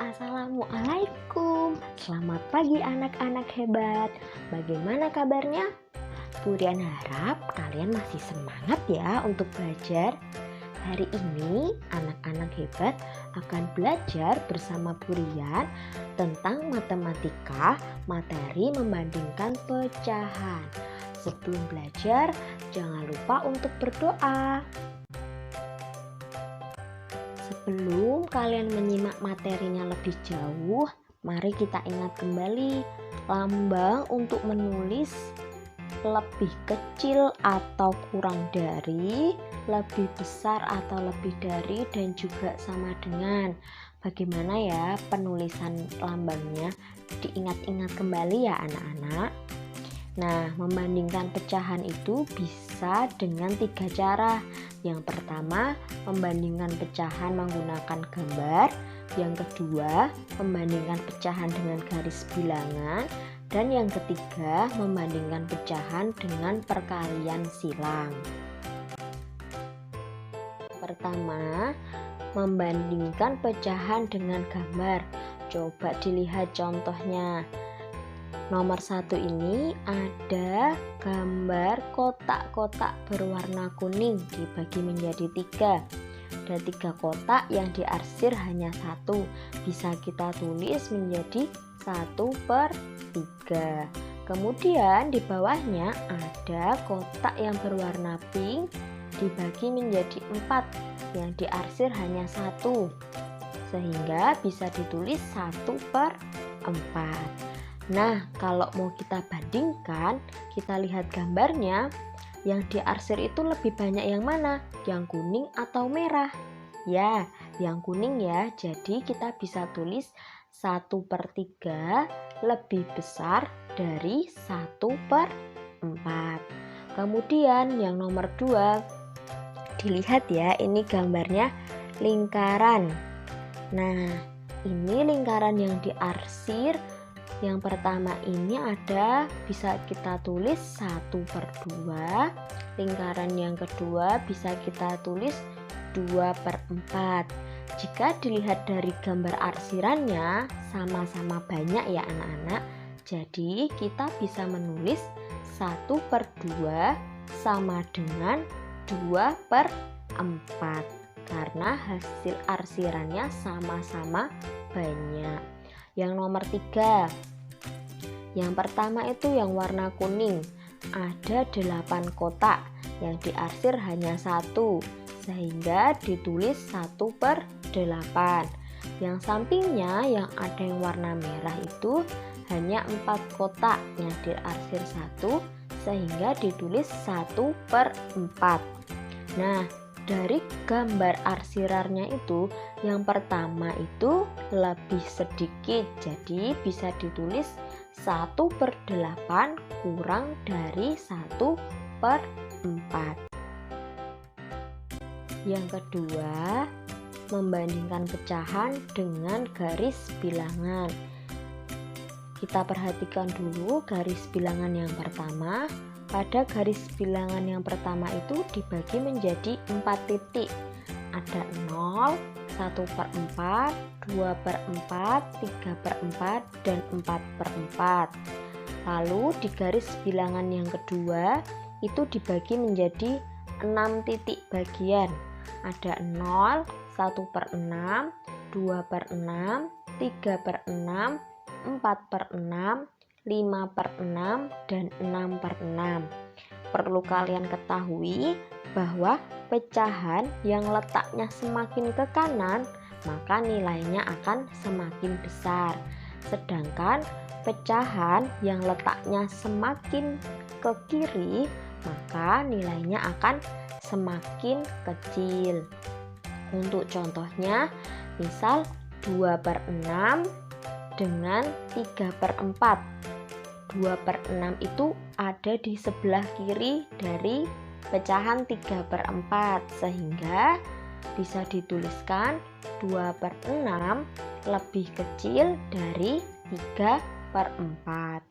Assalamualaikum. Selamat pagi anak-anak hebat. Bagaimana kabarnya? Purian harap kalian masih semangat ya untuk belajar. Hari ini anak-anak hebat akan belajar bersama Purian tentang matematika, materi membandingkan pecahan. Sebelum belajar, jangan lupa untuk berdoa. Sebelum kalian menyimak materinya lebih jauh, mari kita ingat kembali lambang untuk menulis lebih kecil atau kurang dari, lebih besar atau lebih dari, dan juga sama dengan. Bagaimana ya penulisan lambangnya? Diingat-ingat kembali ya anak-anak. Nah, membandingkan pecahan itu bisa dengan 3 cara. Yang pertama, membandingkan pecahan menggunakan gambar. Yang kedua, membandingkan pecahan dengan garis bilangan. Dan yang ketiga, membandingkan pecahan dengan perkalian silang. Pertama, membandingkan pecahan dengan gambar. Coba dilihat contohnya. Nomor 1 ini ada gambar kotak-kotak berwarna kuning dibagi menjadi 3. Ada 3 kotak yang diarsir hanya 1. Bisa kita tulis menjadi 1/3. Kemudian di bawahnya ada kotak yang berwarna pink dibagi menjadi 4 yang diarsir hanya 1. Sehingga bisa ditulis 1/4. Nah, kalau mau kita bandingkan, kita lihat gambarnya. Yang diarsir itu lebih banyak yang mana? Yang kuning atau merah? Ya, yang kuning ya. Jadi kita bisa tulis 1/3 lebih besar dari 1/4. Kemudian yang nomor 2, dilihat ya, ini gambarnya lingkaran. Nah, ini lingkaran yang diarsir. Yang pertama ini ada, bisa kita tulis 1/2. Lingkaran yang kedua bisa kita tulis 2/4. Jika dilihat dari gambar arsirannya sama-sama banyak ya anak-anak. Jadi kita bisa menulis 1/2 sama dengan 2/4 karena hasil arsirannya sama-sama banyak. Yang nomor 3, yang pertama itu yang warna kuning. Ada 8 kotak yang diarsir hanya 1, sehingga ditulis 1/8. Yang sampingnya yang ada yang warna merah itu hanya 4 kotak yang diarsir 1, sehingga ditulis 1/4. Nah, dari gambar arsirannya itu, yang pertama itu lebih sedikit, jadi bisa ditulis 1/8 kurang dari 1/4. Yang kedua, membandingkan pecahan dengan garis bilangan. Kita perhatikan dulu garis bilangan yang pertama. Pada garis bilangan yang pertama itu dibagi menjadi 4 titik. Ada 0, 1/4, 2/4, 3/4, dan 4/4. Lalu di garis bilangan yang kedua itu dibagi menjadi 6 titik bagian. Ada 0, 1/6, 2/6, 3/6, 4/6, 5/6, dan 6/6. Perlu kalian ketahui bahwa pecahan yang letaknya semakin ke kanan, maka nilainya akan semakin besar. Sedangkan pecahan yang letaknya semakin ke kiri, maka nilainya akan semakin kecil. Untuk contohnya, misal 2/6 dengan 3/4. 2/6 itu ada di sebelah kiri dari pecahan 3/4, sehingga bisa dituliskan 2/6 lebih kecil dari 3/4.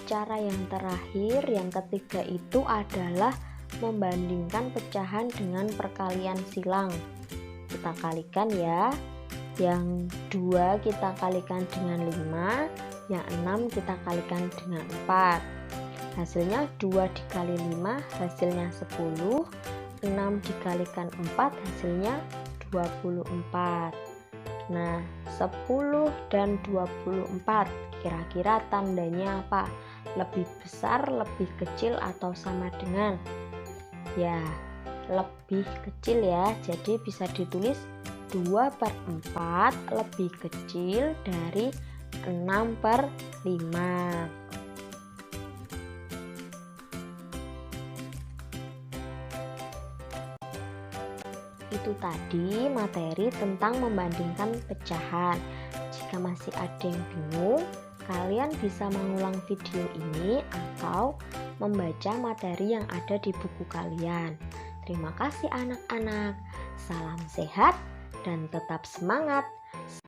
Cara yang terakhir, yang ketiga itu adalah membandingkan pecahan dengan perkalian silang. Kita kita kalikan ya. Yang 2 kita kalikan dengan 5, yang 6 kita kalikan dengan 4. Hasilnya 2 dikali 5 hasilnya 10, 6 dikalikan 4 hasilnya 24. Nah, 10 dan 24 kira-kira tandanya apa? Lebih besar, lebih kecil, atau sama dengan? Ya, lebih kecil ya. Jadi bisa ditulis 2/4 lebih kecil dari 6/5. Itu tadi materi tentang membandingkan pecahan. Jika masih ada yang bingung, kalian bisa mengulang video ini atau membaca materi yang ada di buku kalian. Terima kasih anak-anak. Salam sehat dan tetap semangat.